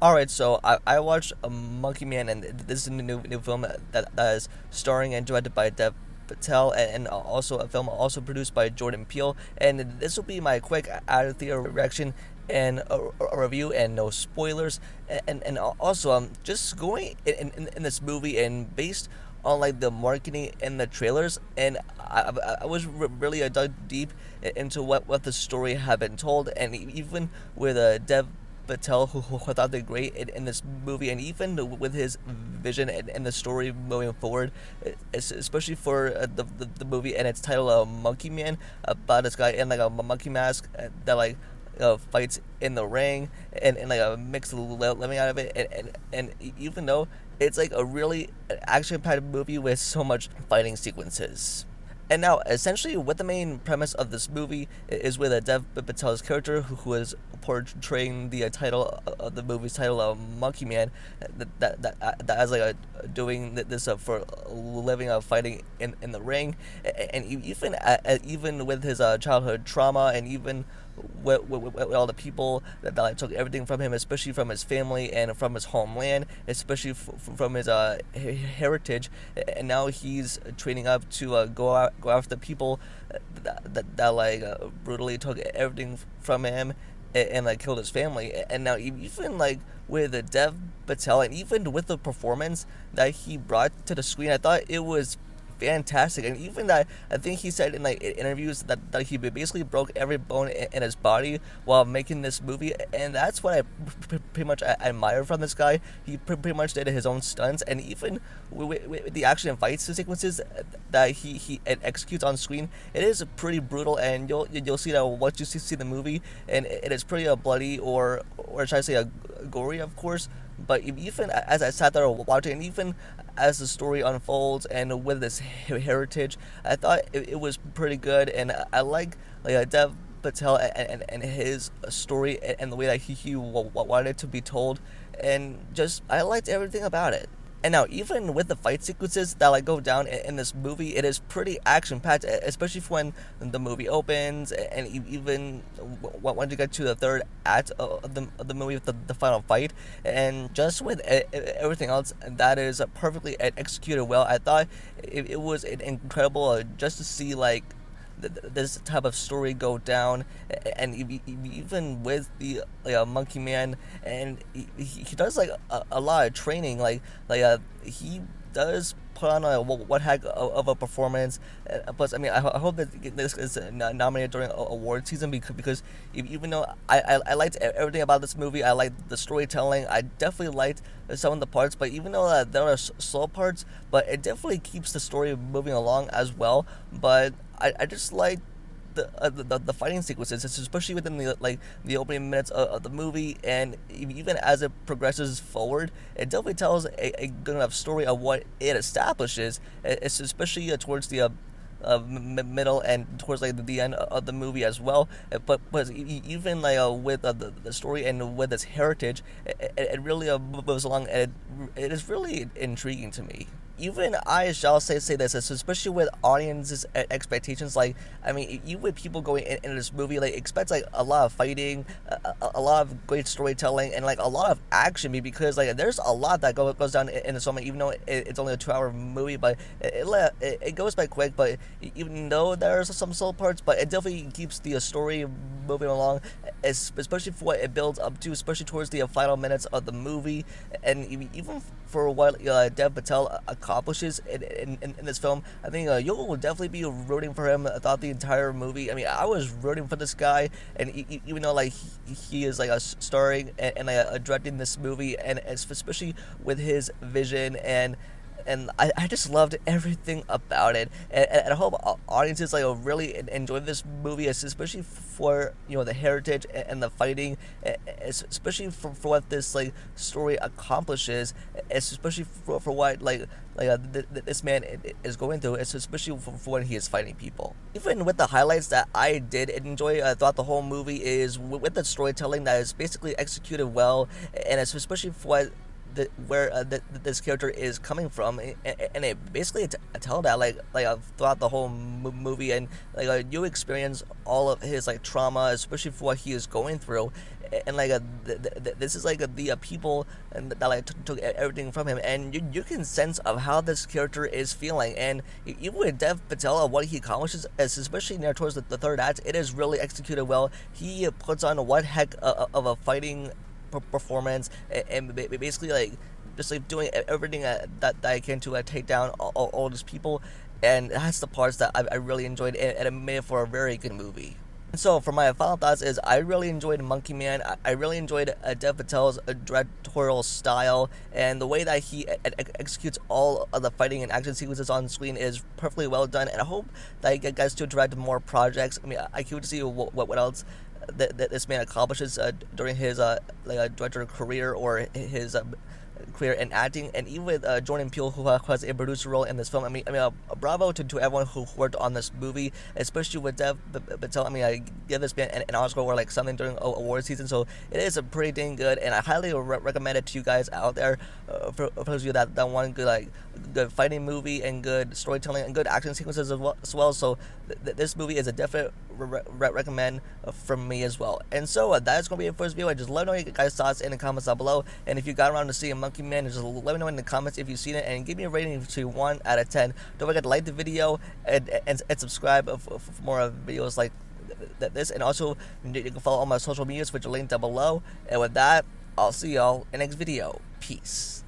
All right, so I watched Monkey Man, and this is a new film that is starring and directed by Dev Petel, and also a film also produced by Jordan Peele. And this will be my quick out of theater reaction and a review, and no spoilers. And also just going in this movie, and based on like the marketing and the trailers, and I was really dug deep into what the story had been told, and even with Dev Patel, who thought they're great in this movie, and even with his vision and the story moving forward, especially for the movie and its title, Monkey Man, about this guy in like a monkey mask that like fights in the ring, and like a mixed living out of it, and even though it's like a really action-packed movie with so much fighting sequences. And now, essentially, what the main premise of this movie is, with a Dev Patel's character, who is portraying the title of the movie's title, Monkey Man, that as like doing this for a living, fighting in the ring, and even with his childhood trauma, and even with all the people that like took everything from him, especially from his family and from his homeland, especially from his heritage, and now he's training up to go after the people that like brutally took everything from him, and like killed his family. And now even like with the Dev Patel, and even with the performance that he brought to the screen, I thought it was fantastic. And even that, I think he said in like interviews that he basically broke every bone in his body while making this movie, and that's what I pretty much admire from this guy. He pretty much did his own stunts, and even with the action and fight sequences that he executes on screen, it is pretty brutal, and you'll see that once you see the movie, and it is pretty bloody, or should I say gory, of course. But even as I sat there watching, and even as the story unfolds, and with this heritage, I thought it was pretty good, and I like Dev Patel and his story, and the way that he wanted it to be told, and just I liked everything about it. And now, even with the fight sequences that like go down in this movie, it is pretty action packed, especially for when the movie opens, and even when you get to the third act of the movie, with the final fight, and just with everything else that is perfectly executed well. I thought it was incredible, just to see like this type of story go down, and even with the Monkey Man, and he does like a lot of training, he does put on what heck of a performance. Plus, I mean, I hope that this is nominated during award season, because even though I liked everything about this movie, I liked the storytelling, I definitely liked some of the parts, but even though there are slow parts, but it definitely keeps the story moving along as well. But I just like the fighting sequences, especially within the opening minutes of the movie, and even as it progresses forward, it definitely tells a good enough story of what it establishes. It's especially towards the middle, and towards like the end of the movie as well. But even like with the story and with its heritage, it really moves along, and it is really intriguing to me. Even I shall say this, especially with audiences' expectations. Like, I mean, you with people going into this movie, like, expect like a lot of fighting, a lot of great storytelling, and like a lot of action, because like there's a lot that goes down in this moment. Even though it's only a 2-hour movie, but it goes by quick. But even though there's some slow parts, but it definitely keeps the story moving along, especially for what it builds up to, especially towards the final minutes of the movie, and even for what Dev Patel accomplishes in this film. I think you'll definitely be rooting for him throughout the entire movie. I mean, I was rooting for this guy, and even though like he is like starring and directing this movie, and especially with his vision, and I just loved everything about it, and I hope audiences like really enjoy this movie, especially for the heritage and the fighting, especially for what this like story accomplishes, especially for what this man is going through, especially for when he is fighting people. Even with the highlights that I did enjoy throughout the whole movie, is with the storytelling that is basically executed well, and it's especially for what where this character is coming from, and it basically tell that throughout the whole movie, and you experience all of his like trauma, especially for what he is going through, and like this is like the people and that like took everything from him, and you can sense of how this character is feeling, and even with Dev Patel of what he accomplishes, especially near towards the third act, it is really executed well. He puts on one heck of a fighting performance, and basically like just like doing everything that I can to take down all these people, and that's the parts that I really enjoyed, and it made it for a very good movie. So for my final thoughts is I really enjoyed Monkey Man. I really enjoyed Dev Patel's directorial style, and the way that he executes all of the fighting and action sequences on screen is perfectly well done, and I hope that he gets to direct more projects. I mean, I can't see what else that this man accomplishes during his director career or his career in acting, and even with Jordan Peele, who has a producer role in this film. Bravo to everyone who worked on this movie, especially with Dev Patel. I mean, I give this man an Oscar or like something during award season, so it is a pretty dang good, and I highly recommend it to you guys out there. For those of you that want good fighting movie and good storytelling and good action sequences as well. So this movie is a definite recommend from me as well. And so that is going to be it for this video. Just let me know your guys' thoughts in the comments down below, and if you got around to seeing Monkey Man, just let me know in the comments if you've seen it, and give me a rating to 1 out of 10. Don't forget to like the video and subscribe for more videos like this, and also you can follow all my social medias, which are linked down below. And with that, I'll see y'all in the next video. Peace.